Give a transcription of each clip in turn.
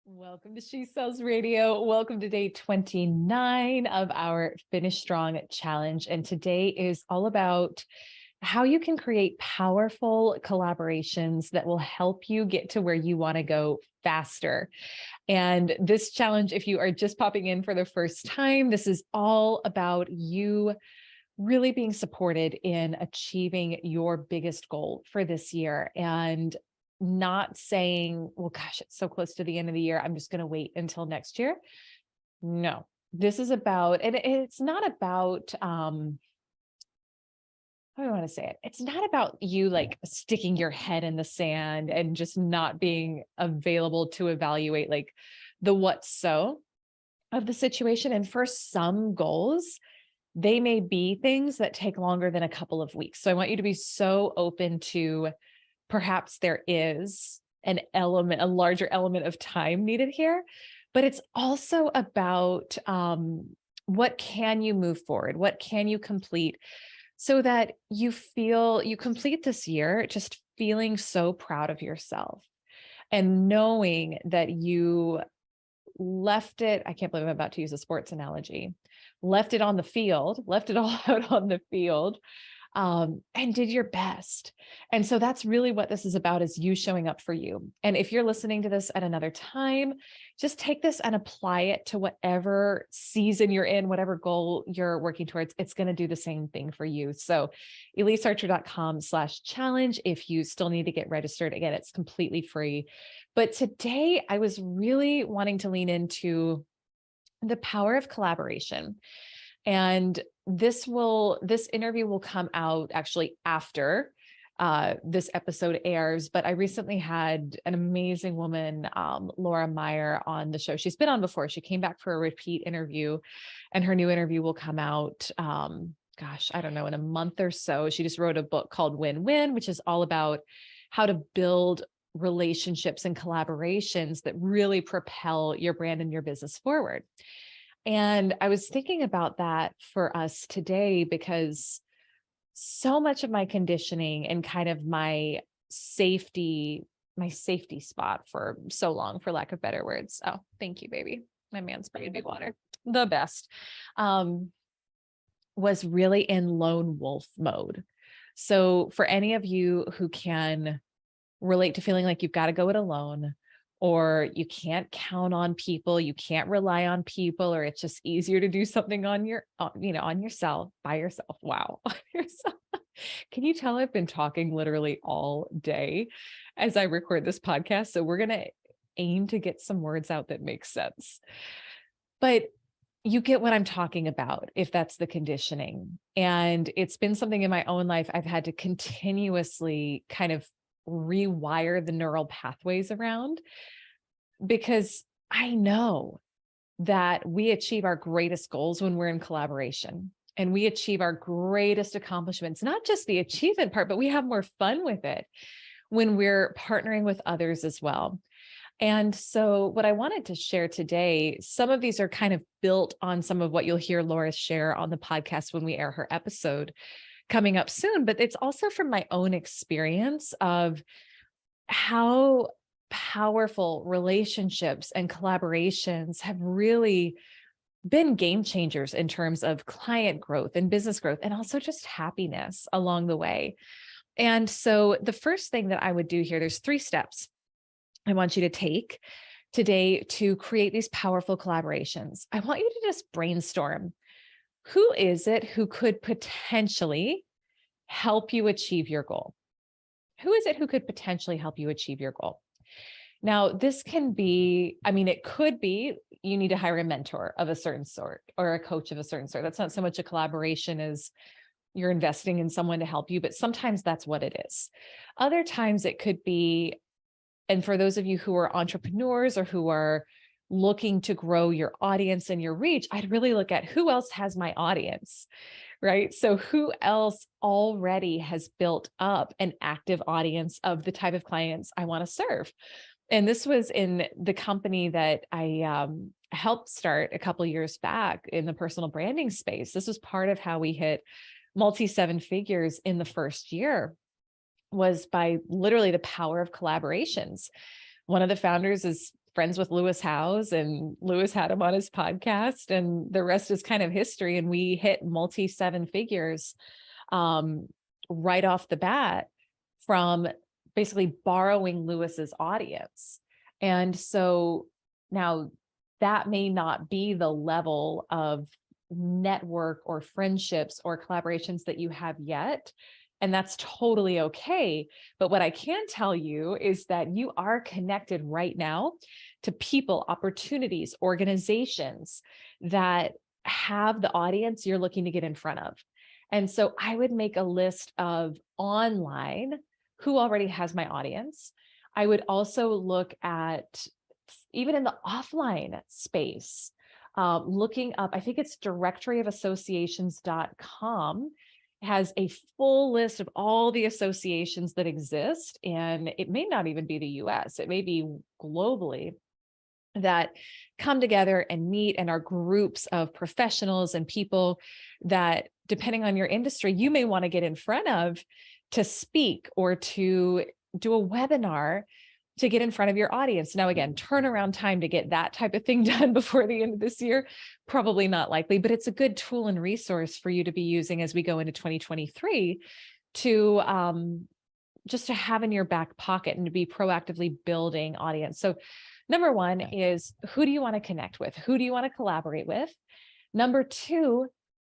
Welcome to She Sells Radio. Welcome to day 29 of our Finish Strong Challenge. And today is all about how you can create powerful collaborations that will help you get to where you want to go faster. And this challenge, if you are just popping in for the first time, this is all about you really being supported in achieving your biggest goal for this year. And not saying, well, gosh, it's so close to the end of the year, I'm just going to wait until next year. No, this is about, and it's not about, how do I want to say it? It's not about you like sticking your head in the sand and just not being available to evaluate like the what so of the situation. And for some goals, they may be things that take longer than a couple of weeks. So I want you to be so open to perhaps there is an element, a larger element of time needed here, but it's also about what can you move forward? What can you complete so that you feel you complete this year just feeling so proud of yourself and knowing that you left it. I can't believe I'm about to use a sports analogy, left it on the field, left it all out on the field. And did your best. And so that's really what this is about, is you showing up for you. And if you're listening to this at another time, just take this and apply it to whatever season you're in, whatever goal you're working towards. It's going to do the same thing for you. So ElyseArcher.com/challenge. If you still need to get registered, again, it's completely free. But today I was really wanting to lean into the power of collaboration. And this interview will come out actually after this episode airs, but I recently had an amazing woman, Laura Meyer, on the show. She's been on before. She came back for a repeat interview, and her new interview will come out, gosh, I don't know, in a month or so. She just wrote a book called Win-Win, which is all about how to build relationships and collaborations that really propel your brand and your business forward. And I was thinking about that for us today, because so much of my conditioning and kind of my safety spot for so long, for lack of better words. Oh, thank you, baby. My man sprayed me water. The best. Was really in lone wolf mode. So for any of you who can relate to feeling like you've got to go it alone, or you can't count on people, you can't rely on people, or it's just easier to do something on yourself, by yourself. Wow. On yourself. Can you tell I've been talking literally all day as I record this podcast? So we're going to aim to get some words out that make sense. But you get what I'm talking about, if that's the conditioning. And it's been something in my own life I've had to continuously kind of rewire the neural pathways around, because I know that we achieve our greatest goals when we're in collaboration, and we achieve our greatest accomplishments, not just the achievement part, but we have more fun with it when we're partnering with others as well. And so what I wanted to share today, some of these are kind of built on some of what you'll hear Laura share on the podcast when we air her episode coming up soon, but it's also from my own experience of how powerful relationships and collaborations have really been game changers in terms of client growth and business growth, and also just happiness along the way. And so the first thing that I would do here, there's 3 steps I want you to take today to create these powerful collaborations. I want you to just brainstorm. Who is it who could potentially help you achieve your goal? Who is it who could potentially help you achieve your goal? Now, this can be, it could be you need to hire a mentor of a certain sort or a coach of a certain sort. That's not so much a collaboration as you're investing in someone to help you, but sometimes that's what it is. Other times it could be, and for those of you who are entrepreneurs or who are looking to grow your audience and your reach, I'd really look at who else has my audience, right? So who else already has built up an active audience of the type of clients I want to serve? And this was in the company that I helped start a couple of years back in the personal branding space. This was part of how we hit multi-7 figures in the first year, was by literally the power of collaborations. One of the founders is friends with Lewis Howes, and Lewis had him on his podcast, and the rest is kind of history. And we hit multi seven figures right off the bat from basically borrowing Lewis's audience. And so now that may not be the level of network or friendships or collaborations that you have yet. And that's totally okay. But what I can tell you is that you are connected right now to people, opportunities, organizations that have the audience you're looking to get in front of. And so I would make a list of online who already has my audience. I would also look at, even in the offline space, looking up, I think it's directoryofassociations.com, has a full list of all the associations that exist. And it may not even be the US, it may be globally, that come together and meet and are groups of professionals and people that, depending on your industry, you may want to get in front of to speak or to do a webinar to get in front of your audience. Now, again, turnaround time to get that type of thing done before the end of this year, probably not likely, but it's a good tool and resource for you to be using as we go into 2023 to just to have in your back pocket and to be proactively building audience. So number one is, who do you want to connect with? Who do you want to collaborate with? Number two,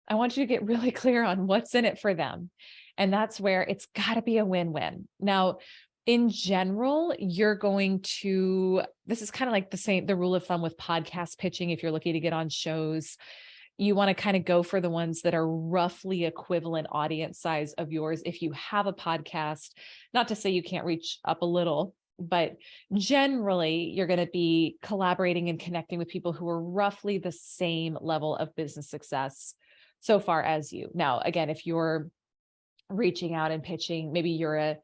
I want you to get really clear on what's in it for them. And that's where it's got to be a win-win. Now, in general, you're going to, this is kind of like the rule of thumb with podcast pitching. If you're looking to get on shows, you want to kind of go for the ones that are roughly equivalent audience size of yours. If you have a podcast, not to say you can't reach up a little, but generally you're going to be collaborating and connecting with people who are roughly the same level of business success so far as you. Now, again, if you're reaching out and pitching, maybe you're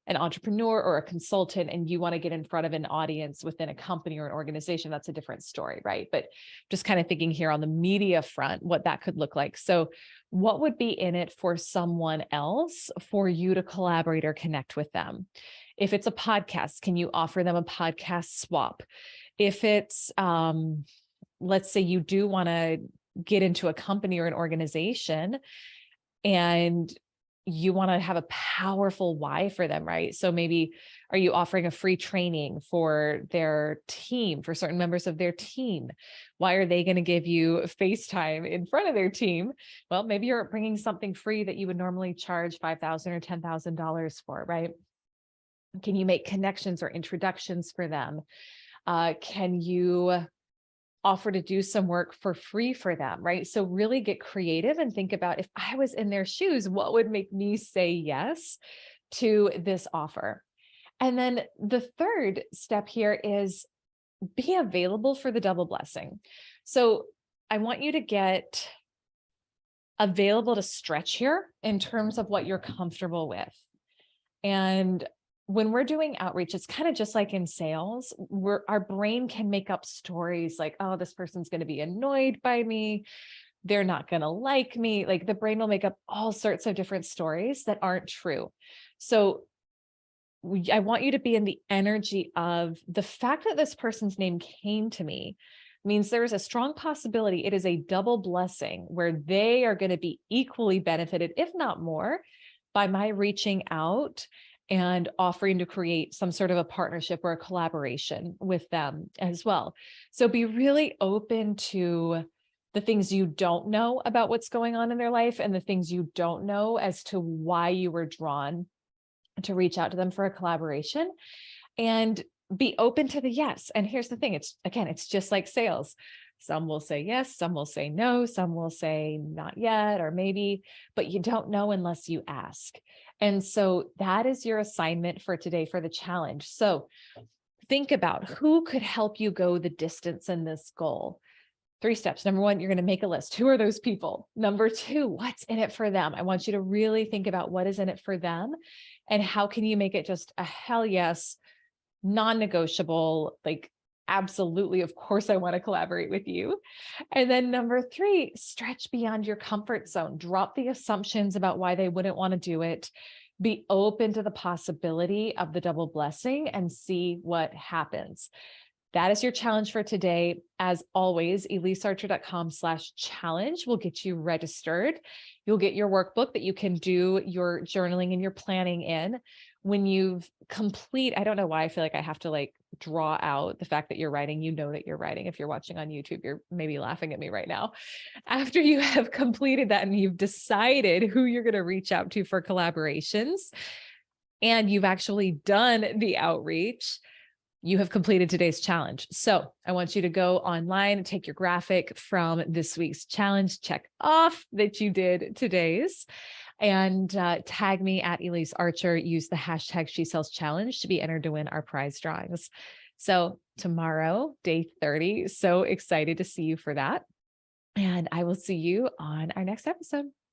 an entrepreneur or a consultant and you want to get in front of an audience within a company or an organization, that's a different story, right? But just kind of thinking here on the media front, what that could look like. So what would be in it for someone else for you to collaborate or connect with them? If it's a podcast, can you offer them a podcast swap? If it's, let's say you do want to get into a company or an organization and you want to have a powerful why for them, right? So maybe, are you offering a free training for their team, for certain members of their team? Why are they going to give you FaceTime in front of their team? Well, maybe you're bringing something free that you would normally charge $5,000 or $10,000 for, right? Can you make connections or introductions for them? Can you offer to do some work for free for them, right? So really get creative and think about, if I was in their shoes, what would make me say yes to this offer? And then the third step here is be available for the double blessing. So I want you to get available to stretch here in terms of what you're comfortable with. And when we're doing outreach, it's kind of just like in sales, our brain can make up stories like, oh, this person's going to be annoyed by me. They're not going to like me. Like, the brain will make up all sorts of different stories that aren't true. So I want you to be in the energy of the fact that this person's name came to me means there is a strong possibility it is a double blessing where they are going to be equally benefited, if not more, by my reaching out and offering to create some sort of a partnership or a collaboration with them as well. So be really open to the things you don't know about what's going on in their life and the things you don't know as to why you were drawn to reach out to them for a collaboration, and be open to the yes. And here's the thing. It's just like sales. Some will say yes, some will say no, some will say not yet, or maybe, but you don't know unless you ask. And so that is your assignment for today for the challenge. So think about who could help you go the distance in this goal. 3 steps. Number 1, you're going to make a list. Who are those people? Number 2, what's in it for them? I want you to really think about what is in it for them and how can you make it just a hell yes, non-negotiable, like, absolutely, of course, I want to collaborate with you. And then number 3, stretch beyond your comfort zone. Drop the assumptions about why they wouldn't want to do it. Be open to the possibility of the double blessing and see what happens. That is your challenge for today. As always, ElyseArcher.com/challenge will get you registered. You'll get your workbook that you can do your journaling and your planning in. When you've I don't know why I feel like I have to like draw out the fact that you're writing, you know that you're writing. If you're watching on YouTube, you're maybe laughing at me right now. After you have completed that and you've decided who you're going to reach out to for collaborations, and you've actually done the outreach, you have completed today's challenge. So I want you to go online and take your graphic from this week's challenge, check off that you did today's, and tag me at Elyse Archer. Use the hashtag #SheSellsChallenge to be entered to win our prize drawings. So tomorrow, day 30, so excited to see you for that. And I will see you on our next episode.